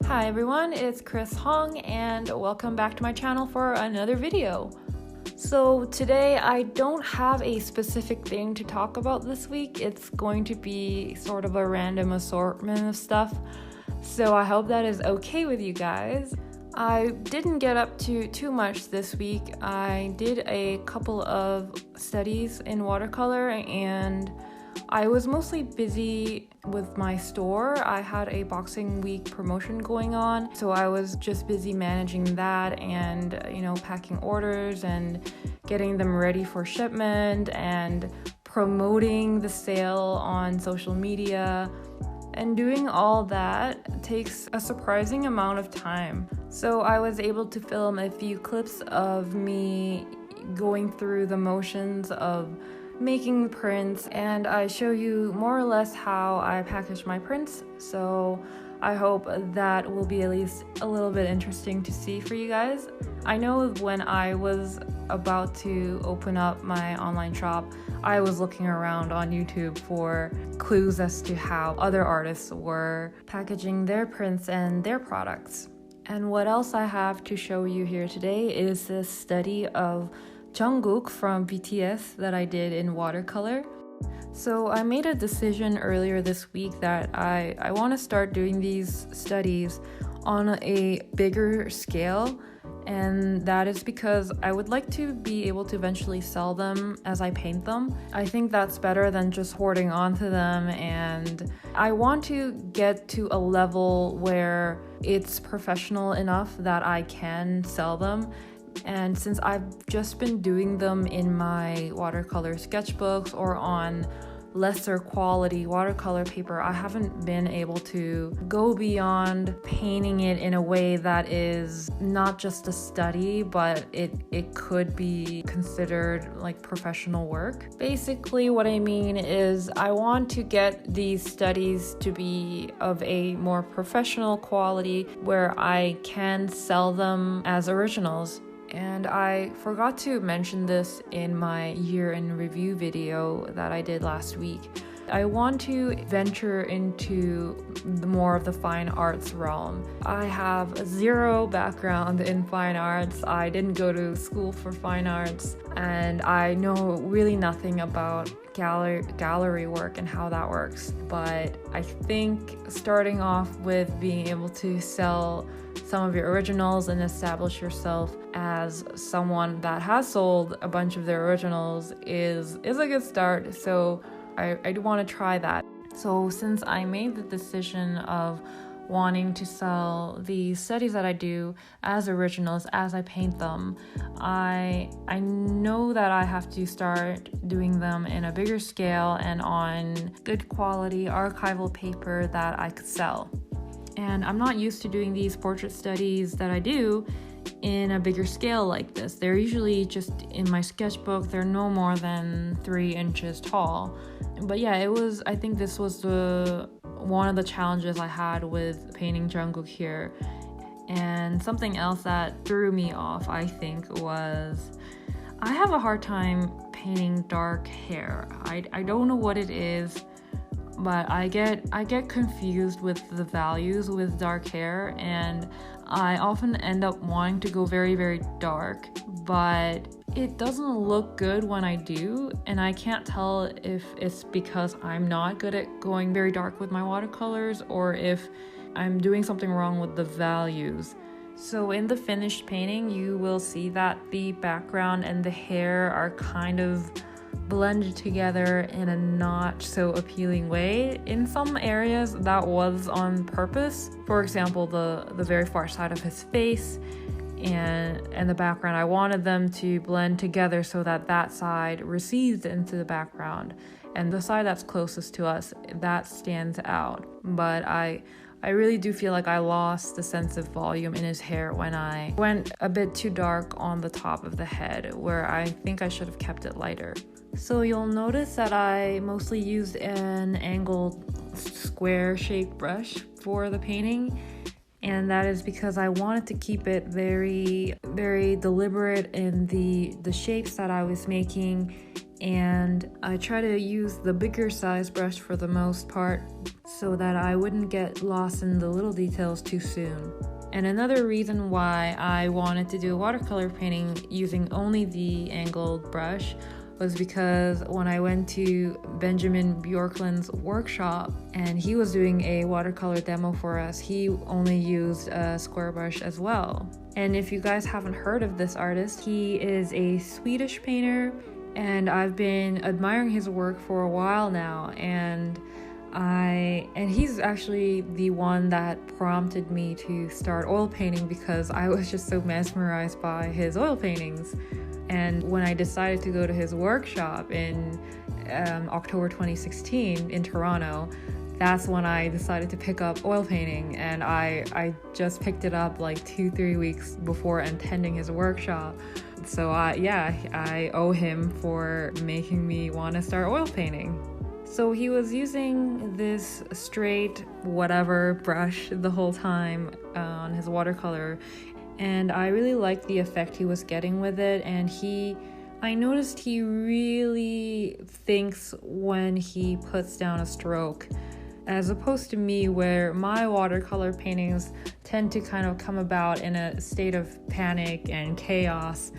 Hi everyone, it's Chris Hong and welcome back to my channel for another video. So today I don't have a specific thing to talk about this week. It's going to be sort of a random assortment of stuff. So I hope that is okay with you guys. I didn't get up to too much this week. I did a couple of studies in watercolor and I was mostly busy with my store. I had a Boxing Week promotion going on, so I was just busy managing that and, packing orders and getting them ready for shipment and promoting the sale on social media. And doing all that takes a surprising amount of time. So I was able to film a few clips of me going through the motions of making prints, and I show you more or less how I package my prints, so I hope that will be at least a little bit interesting to see for you guys. I know when I was about to open up my online shop, I was looking around on YouTube for clues as to how other artists were packaging their prints and their products. And what else I have to show you here today is this study of Jungkook from BTS that I did in watercolor. So I made a decision earlier this week that I want to start doing these studies on a bigger scale, and that is because I would like to be able to eventually sell them as I paint them. I think that's better than just hoarding onto them, and I want to get to a level where it's professional enough that I can sell them. And since I've just been doing them in my watercolor sketchbooks or on lesser quality watercolor paper, I haven't been able to go beyond painting it in a way that is not just a study, but it could be considered like professional work. Basically, what I mean is I want to get these studies to be of a more professional quality where I can sell them as originals. And I forgot to mention this in my year in review video that I did last week. I want to venture into more of the fine arts realm. I have zero background in fine arts. I didn't go to school for fine arts, and I know really nothing about gallery work and how that works. But I think starting off with being able to sell some of your originals and establish yourself as someone that has sold a bunch of their originals is a good start. So I do want to try that. So since I made the decision of wanting to sell the studies that I do as originals as I paint them, I know that I have to start doing them in a bigger scale and on good quality archival paper that I could sell. And I'm not used to doing these portrait studies that I do in a bigger scale like this. They're usually just in my sketchbook. They're no more than 3 inches tall. But yeah, I think this was one of the challenges I had with painting Jungkook here. And something else that threw me off, I think, was I have a hard time painting dark hair. I don't know what it is, but I get confused with the values with dark hair, and I often end up wanting to go very, very dark, but it doesn't look good when I do, and I can't tell if it's because I'm not good at going very dark with my watercolors or if I'm doing something wrong with the values. So in the finished painting, you will see that the background and the hair are kind of blended together in a not so appealing way. In some areas that was on purpose. For example, the very far side of his face and the background, I wanted them to blend together so that side recedes into the background, and the side that's closest to us, that stands out. But I really do feel like I lost the sense of volume in his hair when I went a bit too dark on the top of the head, where I think I should have kept it lighter. So you'll notice that I mostly used an angled square shaped brush for the painting, and that is because I wanted to keep it very, very deliberate in the shapes that I was making and I try to use the bigger size brush for the most part so that I wouldn't get lost in the little details too soon. And another reason why I wanted to do a watercolor painting using only the angled brush was because when I went to Benjamin Bjorklund's workshop and he was doing a watercolor demo for us, he only used a square brush as well. And if you guys haven't heard of this artist, he is a Swedish painter, and I've been admiring his work for a while now, and he's actually the one that prompted me to start oil painting because I was just so mesmerized by his oil paintings. And when I decided to go to his workshop in October 2016 in Toronto, that's when I decided to pick up oil painting, and I just picked it up like 2-3 weeks before attending his workshop. So I owe him for making me want to start oil painting. So he was using this straight whatever brush the whole time on his watercolor, and I really liked the effect he was getting with it. And I noticed he really thinks when he puts down a stroke, as opposed to me, where my watercolor paintings tend to kind of come about in a state of panic and chaos.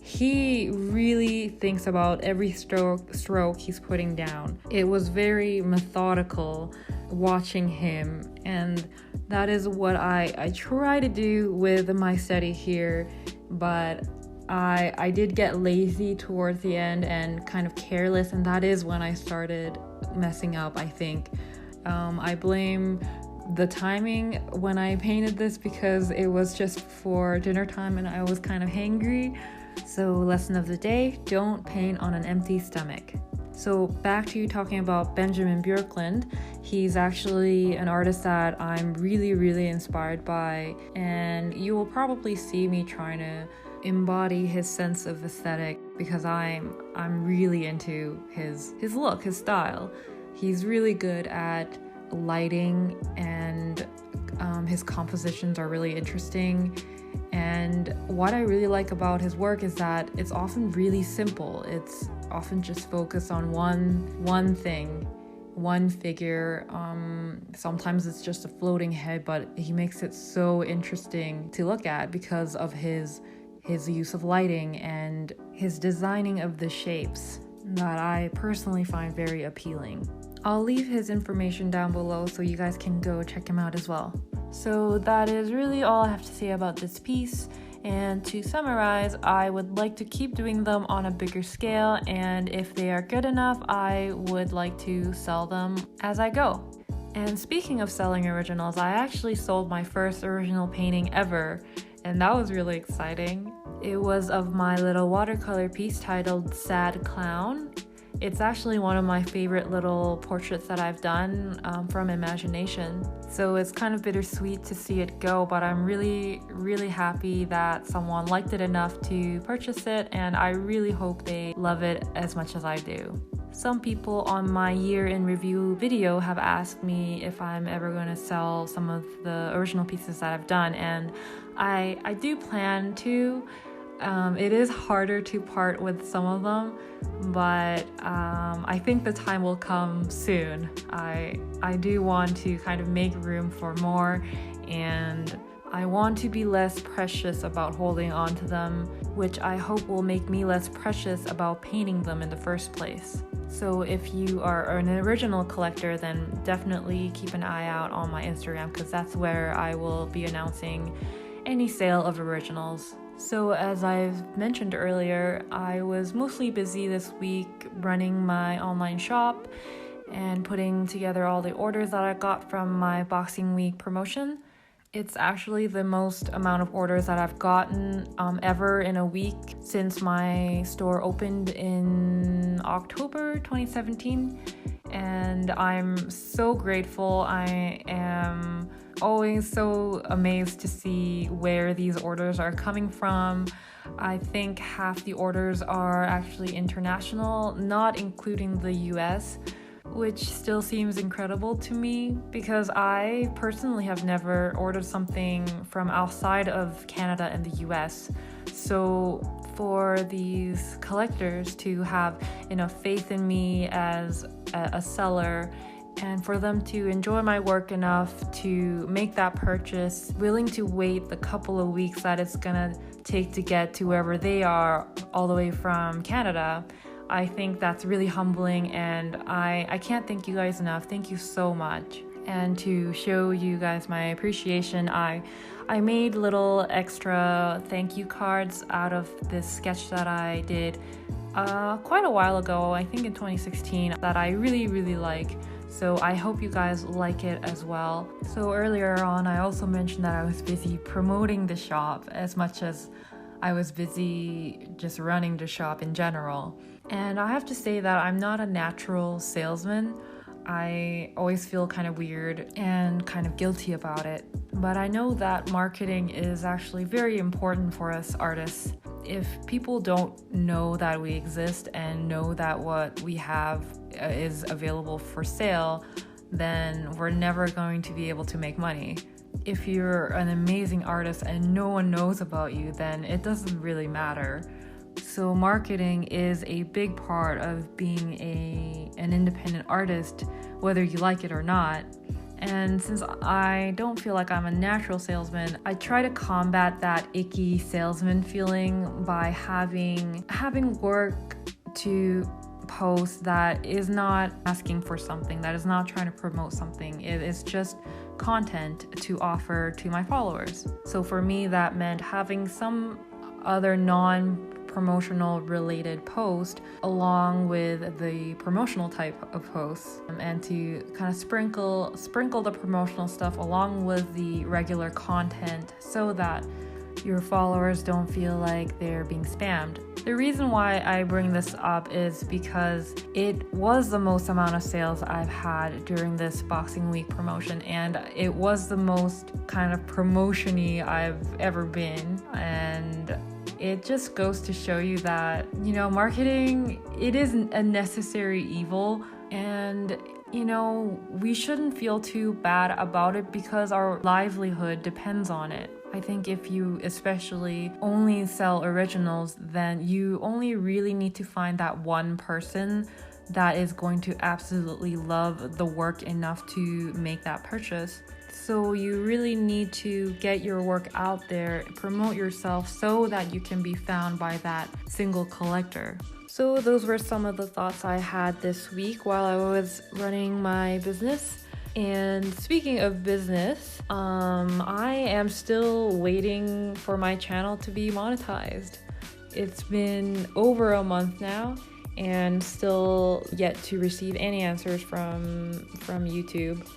He really thinks about every stroke he's putting down. It was very methodical watching him, and that is what I try to do with my study here, but I did get lazy towards the end and kind of careless, and that is when I started messing up, I think. I blame the timing when I painted this because it was just for dinner time and I was kind of hangry. So lesson of the day, don't paint on an empty stomach. So back to talking about Benjamin Bjorklund, he's actually an artist that I'm really, really inspired by, and you will probably see me trying to embody his sense of aesthetic because I'm really into his look, his style. He's really good at lighting, and his compositions are really interesting. And what I really like about his work is that it's often really simple. It's often just focused on one thing, one figure. Sometimes it's just a floating head, but he makes it so interesting to look at because of his use of lighting and his designing of the shapes that I personally find very appealing. I'll leave his information down below so you guys can go check him out as well. So that is really all I have to say about this piece. And to summarize, I would like to keep doing them on a bigger scale, and if they are good enough, I would like to sell them as I go. And speaking of selling originals, I actually sold my first original painting ever, and that was really exciting. It was of my little watercolor piece titled Sad Clown. It's actually one of my favorite little portraits that I've done from imagination. So it's kind of bittersweet to see it go, but I'm really, really happy that someone liked it enough to purchase it, and I really hope they love it as much as I do. Some people on my year in review video have asked me if I'm ever going to sell some of the original pieces that I've done, and I do plan to. It is harder to part with some of them, but I think the time will come soon. I do want to kind of make room for more, and I want to be less precious about holding on to them, which I hope will make me less precious about painting them in the first place. So if you are an original collector, then definitely keep an eye out on my Instagram, because that's where I will be announcing any sale of originals. So as I've mentioned earlier, I was mostly busy this week running my online shop and putting together all the orders that I got from my Boxing Week promotion. It's actually the most amount of orders that I've gotten ever in a week since my store opened in October 2017, and I'm so grateful. I am always so amazed to see where these orders are coming from. I think half the orders are actually international, not including the US, which still seems incredible to me because I personally have never ordered something from outside of Canada and the US. So for these collectors to have enough faith in me as a seller and for them to enjoy my work enough to make that purchase, willing to wait the couple of weeks that it's gonna take to get to wherever they are all the way from Canada, I think that's really humbling, and I can't thank you guys enough. Thank you so much. And to show you guys my appreciation, I made little extra thank you cards out of this sketch that I did quite a while ago, I think in 2016, that I really like. So I hope you guys like it as well. So earlier on, I also mentioned that I was busy promoting the shop as much as I was busy just running the shop in general. And I have to say that I'm not a natural salesman. I always feel kind of weird and kind of guilty about it. But I know that marketing is actually very important for us artists. If people don't know that we exist and know that what we have is available for sale, then we're never going to be able to make money. If you're an amazing artist and no one knows about you, then it doesn't really matter. So marketing is a big part of being an independent artist, whether you like it or not. And since I don't feel like I'm a natural salesman, I try to combat that icky salesman feeling by having work to post that is not asking for something, that is not trying to promote something. It is just content to offer to my followers. So for me, that meant having some other non-promotional related post along with the promotional type of posts, and to kind of sprinkle the promotional stuff along with the regular content so that your followers don't feel like they're being spammed. The reason why I bring this up is because it was the most amount of sales I've had during this Boxing Week promotion, and it was the most kind of promotion-y I've ever been. And it just goes to show you that, marketing, it is a necessary evil, and we shouldn't feel too bad about it because our livelihood depends on it. I think if you especially only sell originals, then you only really need to find that one person that is going to absolutely love the work enough to make that purchase. So you really need to get your work out there, promote yourself so that you can be found by that single collector. So those were some of the thoughts I had this week while I was running my business. And speaking of business, I am still waiting for my channel to be monetized. It's been over a month now and still yet to receive any answers from YouTube.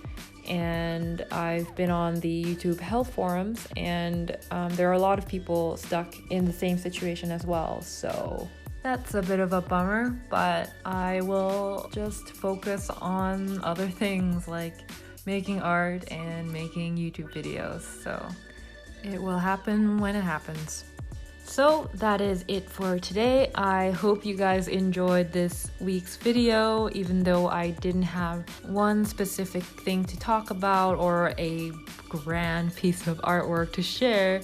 And I've been on the YouTube health forums, and there are a lot of people stuck in the same situation as well. So that's a bit of a bummer, but I will just focus on other things like making art and making YouTube videos. So it will happen when it happens. So that is it for today. I hope you guys enjoyed this week's video, even though I didn't have one specific thing to talk about or a grand piece of artwork to share.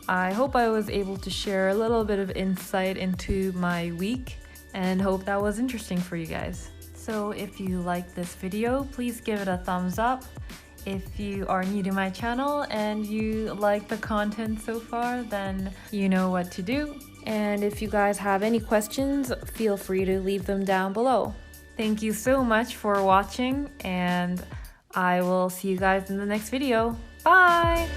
I hope I was able to share a little bit of insight into my week and hope that was interesting for you guys. So if you liked this video, please give it a thumbs up. If you are new to my channel and you like the content so far, then you know what to do. And if you guys have any questions, feel free to leave them down below. Thank you so much for watching, and I will see you guys in the next video. Bye!